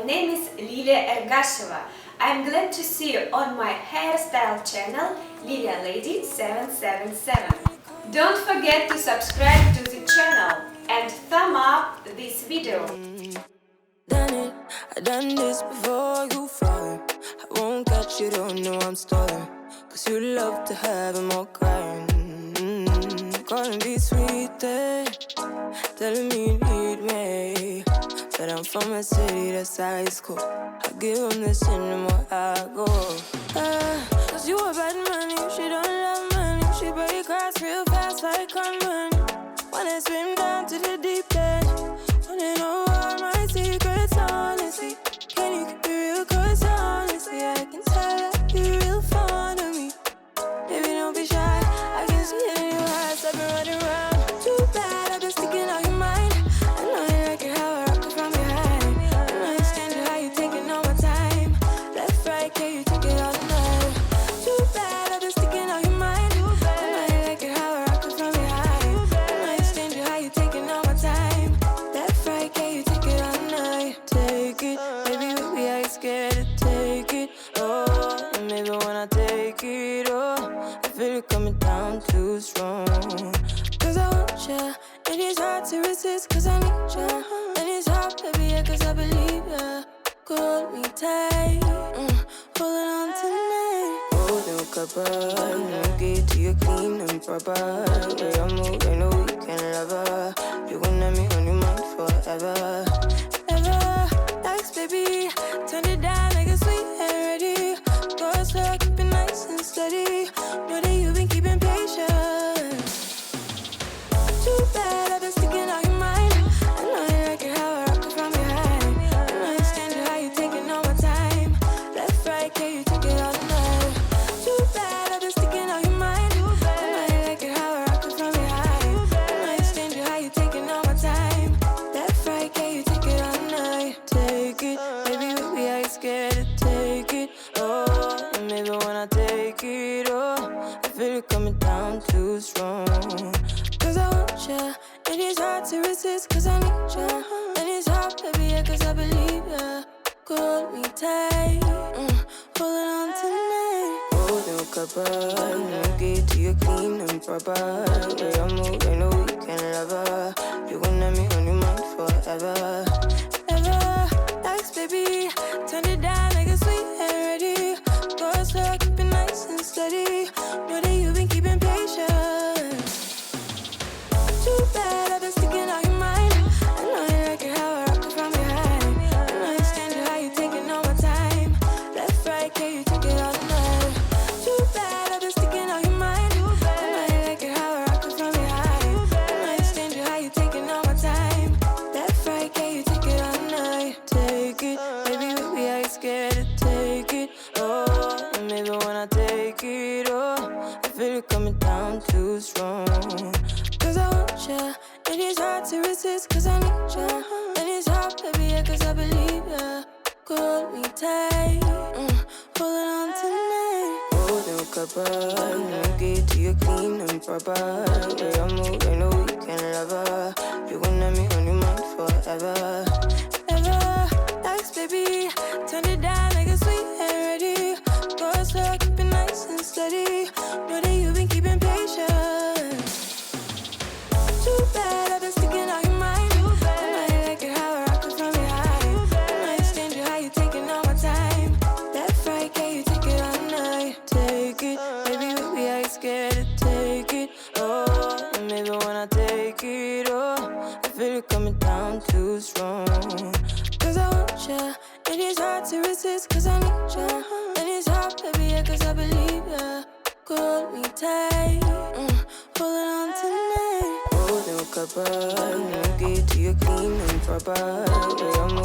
my name is Lilia Ergasheva. I'm glad to see you on my hairstyle channel Lilialady777. Don't forget to subscribe to the channel and thumb up this video. Done it, I've done this before you fall. I won't catch you, don't know I'm stalling. Cause you love to have them all crying. Calling me sweeter, telling me you need me. Said I'm from a city that's high school. I give them this and the more I go. Cause you a bad money, she don't love money. She break grass real fast like conman. Wanna swim down to the deep end. Wanna know all my secrets, honestly. Can you keep it real? Cause honestly, I can tell that you're real fond of me. Baby, don't be shy, I can see it in your eyes. I've been running around. Too bad, I've been sticking out your mind. I know you like it how I rock it from behind. I know you stand it how you taking all my time. Left, right, can you take it all night? Too bad, I've been sticking out your mind. I know you like it how I rock it from behind. I know you stand it how you taking all my time. Left, right, can you take it all night? Take it, baby, with me, I ain't scared to take it. Oh, and maybe when I take it, oh, I feel it coming down too strong. Cause I want ya, and it's hard to resist. Cause I need ya, and it's hard, baby, yeah, cause I believe ya. Hold me tight, holding on tonight. Holding a couple, get to you clean and proper. Way I move, ain't no weekend lover. You gon' have me on your mind forever. Ever, thanks, baby. Turn it down like a sweet and ready. Go slow, keep it nice and steady. Know that you've been keeping patience. Too bad I've been sticking out your mind. I know you like it how I rock it from behind. I know you stand it how you taking all my time. Left, right, can you take it all night? Too bad I've been sticking out your mind. I know you like it how I rock it from behind. I know you stand it how you taking all my time. Left, right, can you take it all night? Take it, baby, with me, I ain't scared to take it. Oh, and maybe when I take it, oh, I feel it coming down too strong. Cause I want ya, and it's hard to resist. Cause I need ya, and it's hard, baby, yeah, cause I believe ya. Hold me tight, holding on tonight. Holding a couple, get to you clean and proper. Way I move, ain't no weekend lover. You gon' have me on your mind forever. Ever, thanks, baby. Turn it down like a sweet and ready. Go slow, keep it nice and steady. Know that you've been keeping patience. Too bad I've been sticking out your mind. I know you like it how I rock it from behind. I know you stand it how you taking all my time. Left, right, can you take it all night? Too bad I've been sticking out your mind. I know you like it how I rock it from behind. I know you stand it how you taking all my time. Left, right, can you take it all night? Take it, baby, with me, I ain't scared to take it. Oh, and maybe when I take it, oh, I feel it coming down too strong. Cause I want ya, and it's hard to resist. Cause I need ya, and it's hard, baby, yeah, cause I believe ya. Hold me tight, holding on tonight. Holding a couple, get to you clean and proper. Way I move, ain't no weekend lover. You gon' have me on your mind forever. Ever, thanks, baby. Turn it down like a sweet and ready. Go slow, keep it nice and steady. Know that you've been keeping patience. Too bad I've been sticking out your mind. I know you like it how I rock it from behind. I know you stand it how you taking all my time. Left, right, can you take it all night? Take it, baby, with me, I ain't scared to take it. Oh, and maybe when I take it, oh, I feel it coming down too strong. Cause I want ya, and it's hard to resist. Cause I need ya, and it's hard, baby, yeah, cause I believe ya. Hold me tight, holding on tonight. Holding a couple, get to you clean and proper. Way I move,